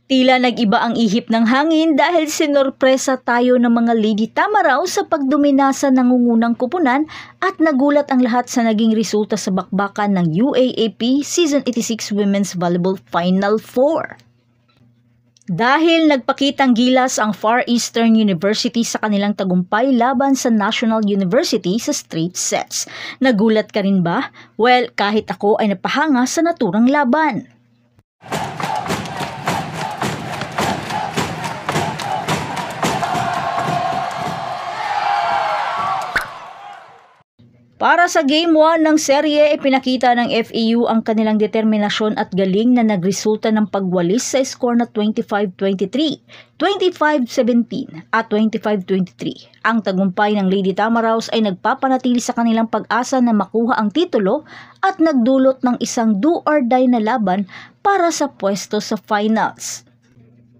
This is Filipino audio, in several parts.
Tila nag-iba ang ihip ng hangin dahil sinorpresa tayo ng mga Lady Tamaraw sa pagdomina sa nangungunang kupunan at nagulat ang lahat sa naging resulta sa bakbakan ng UAAP Season 86 Women's Volleyball Final 4. Dahil nagpakitang gilas ang Far Eastern University sa kanilang tagumpay laban sa National University sa straight sets. Nagulat ka rin ba? Well, kahit ako ay napahanga sa naturang laban. Para sa Game 1 ng serye, ipinakita ng FEU ang kanilang determinasyon at galing na nagresulta ng pagwalis sa score na 25-23, 25-17 at 25-23. Ang tagumpay ng Lady Tamaraws ay nagpapanatili sa kanilang pag-asa na makuha ang titulo at nagdulot ng isang do-or-die na laban para sa pwesto sa finals.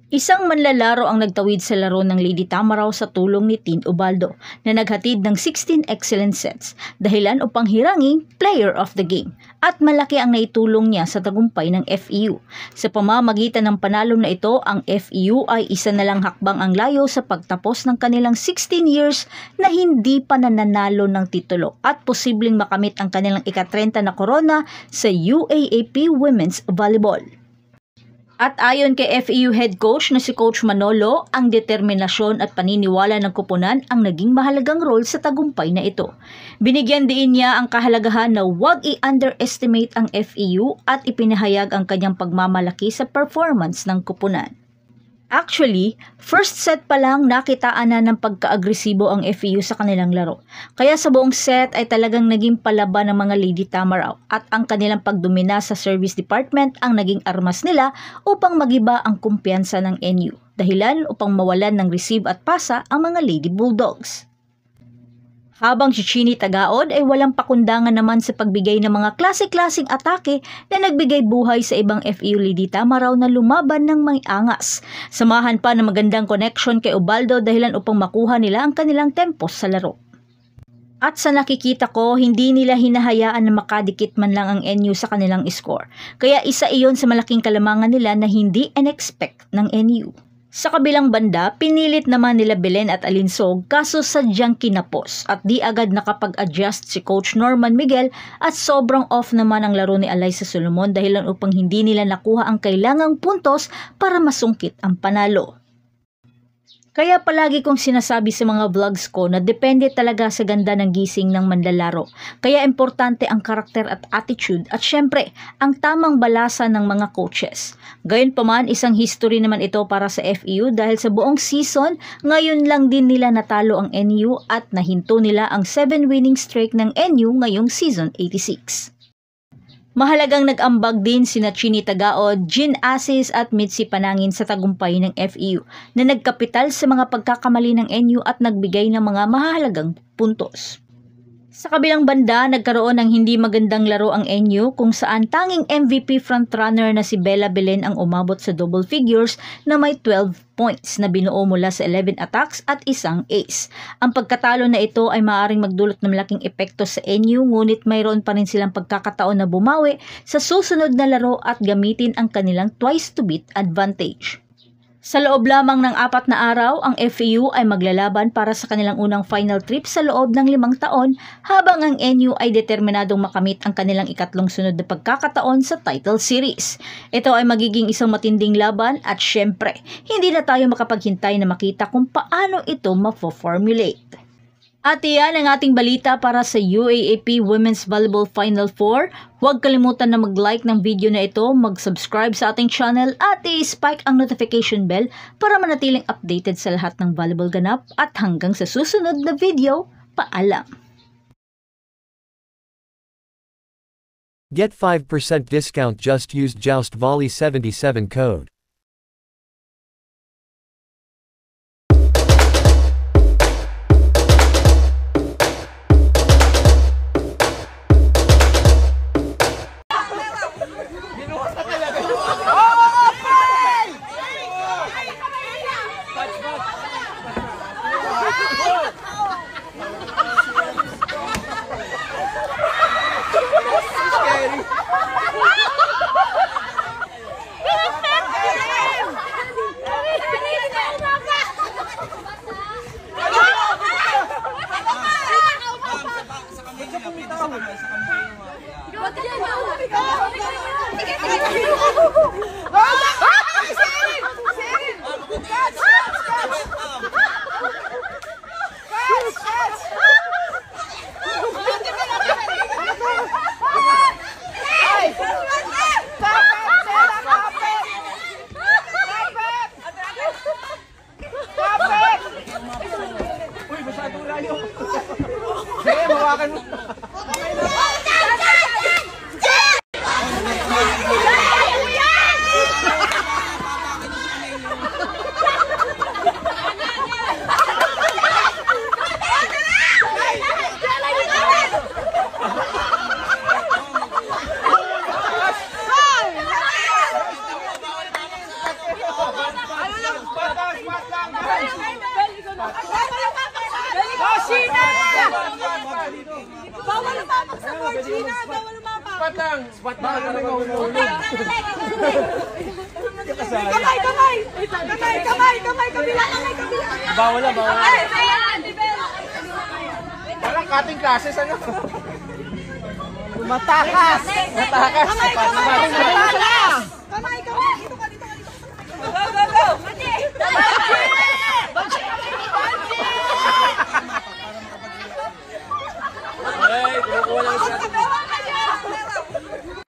Isang manlalaro ang nagtawid sa laro ng Lady Tamaraw sa tulong ni Tin Ubaldo na naghatid ng 16 excellent sets, dahilan upang hiranging Player of the Game at malaki ang naitulong niya sa tagumpay ng FEU. Sa pamamagitan ng panalo na ito, ang FEU ay isa na lang hakbang ang layo sa pagtapos ng kanilang 16 years na hindi pa nananalo ng titulo at posibleng makamit ang kanilang ika-30 na korona sa UAAP Women's Volleyball. At ayon kay FEU head coach na si Coach Manolo, ang determinasyon at paniniwala ng kupunan ang naging mahalagang role sa tagumpay na ito. Binigyan din niya ang kahalagahan na huwag i-underestimate ang FEU at ipinahayag ang kanyang pagmamalaki sa performance ng kupunan. Actually, first set pa lang nakitaan na ng pagka-agresibo ang FEU sa kanilang laro. Kaya sa buong set ay talagang naging palaban ng mga Lady Tamaraw at ang kanilang pagdomina sa service department ang naging armas nila upang magiba ang kumpiyansa ng NU. Dahilan upang mawalan ng receive at pasa ang mga Lady Bulldogs. Habang si Chini Tagaod ay walang pakundangan naman sa pagbigay ng mga klase-klaseng atake na nagbigay buhay sa ibang FEU Lady Tamaraw na lumaban ng may angas. Samahan pa ng magandang connection kay Ubaldo dahilan upang makuha nila ang kanilang tempos sa laro. At sa nakikita ko, hindi nila hinahayaan na makadikit man lang ang NU sa kanilang score. Kaya isa iyon sa malaking kalamangan nila na hindi in-expect ng NU. Sa kabilang banda, pinilit naman nila Belen at Alinsog kaso sadyang kinapos at di agad nakapag-adjust si Coach Norman Miguel at sobrang off naman ang laro ni Alyssa Solomon dahilan upang hindi nila nakuha ang kailangang puntos para masungkit ang panalo. Kaya palagi kong sinasabi sa mga vlogs ko na depende talaga sa ganda ng gising ng manlalaro. Kaya importante ang karakter at attitude at syempre ang tamang balasa ng mga coaches. Gayunpaman, isang history naman ito para sa FEU dahil sa buong season, ngayon lang din nila natalo ang NU at nahinto nila ang 7 winning streak ng NU ngayong season 86. Mahalagang nag-ambag din sina Chini Tagaod, Jean Asis at Mitzi Panangin sa tagumpay ng FEU na nagkapital sa mga pagkakamali ng NU at nagbigay ng mga mahalagang puntos. Sa kabilang banda, nagkaroon ng hindi magandang laro ang NU kung saan tanging MVP frontrunner na si Bella Belen ang umabot sa double figures na may 12 points na binuo mula sa 11 attacks at isang ace. Ang pagkatalo na ito ay maaaring magdulot ng malaking epekto sa NU ngunit mayroon pa rin silang pagkakataon na bumawi sa susunod na laro at gamitin ang kanilang twice to beat advantage. Sa loob lamang ng 4 na araw, ang FEU ay maglalaban para sa kanilang unang final trip sa loob ng 5 taon habang ang NU ay determinadong makamit ang kanilang ikatlong sunod na pagkakataon sa title series. Ito ay magiging isang matinding laban at syempre, hindi na tayo makapaghintay na makita kung paano ito mafo-formulate. At iyan ang ating balita para sa UAAP Women's Volleyball Final 4. Huwag kalimutan na mag-like ng video na ito, mag-subscribe sa ating channel at i-spike ang notification bell para manatiling updated sa lahat ng volleyball ganap at hanggang sa susunod na video, paalam! Get 5% discount, just use JoustVolley77 code. Scary. hawakan mo. Bawal lumapak sa Georgina! Bawal lumapak! Spot lang! Spot lang! Kamay! Kamay! Kamay! Kamay! Kamay! Kabila! Kamay! Kabila! Bawal na, bawal. Ay! Ayan! Walang cutting classes, ano? Matakas! Matakas! Kamay! Kamay! Kamay!